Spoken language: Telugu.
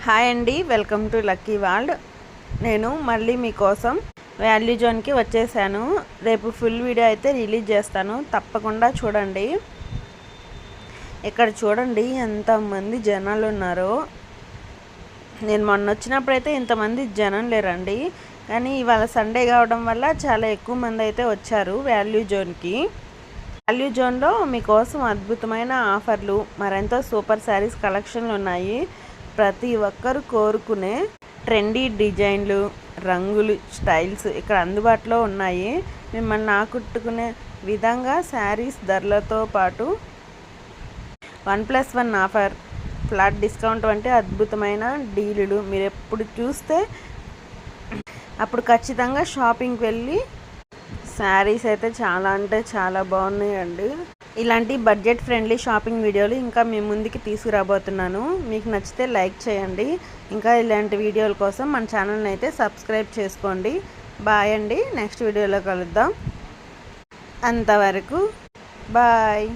హాయ్ అండి, వెల్కమ్ టు లక్కీ వరల్డ్. నేను మళ్ళీ మీకోసం వాల్యూ జోన్కి వచ్చేసాను. రేపు ఫుల్ వీడియో అయితే రిలీజ్ చేస్తాను, తప్పకుండా చూడండి. ఇక్కడ చూడండి ఎంతమంది జనాలు ఉన్నారో. నేను మొన్న వచ్చినప్పుడైతే ఇంతమంది జనం లేరండి, కానీ ఇవాళ సండే కావడం వల్ల చాలా ఎక్కువ మంది అయితే వచ్చారు వాల్యూ జోన్కి. వాల్యూ జోన్లో మీకోసం అద్భుతమైన ఆఫర్లు, మరెంతో సూపర్ శారీస్ కలెక్షన్లు ఉన్నాయి. ప్రతి ఒక్కరు కోరుకునే ట్రెండీ డిజైన్లు, రంగులు, స్టైల్స్ ఇక్కడ అందుబాటులో ఉన్నాయి. మిమ్మల్ని ఆకట్టుకునే విధంగా శారీస్ ధరలతో పాటు 1+1 ఆఫర్, ఫ్లాట్ డిస్కౌంట్ వంటి అద్భుతమైన డీలులు మీరు ఎప్పుడు చూస్తే అప్పుడు ఖచ్చితంగా షాపింగ్కి వెళ్ళి శారీస్ అయితే చాలా అంటే చాలా బాగున్నాయండి. ఇలాంటి బడ్జెట్ ఫ్రెండ్లీ షాపింగ్ వీడియోలు ఇంకా మీ ముందుకి తీసుకురాబోతున్నాను. మీకు నచ్చితే లైక్ చేయండి. ఇంకా ఇలాంటి వీడియోల కోసం మన ఛానల్ని అయితే సబ్స్క్రైబ్ చేసుకోండి. బాయ్ అండి, నెక్స్ట్ వీడియోలో కలుద్దాం. అంతవరకు బాయ్.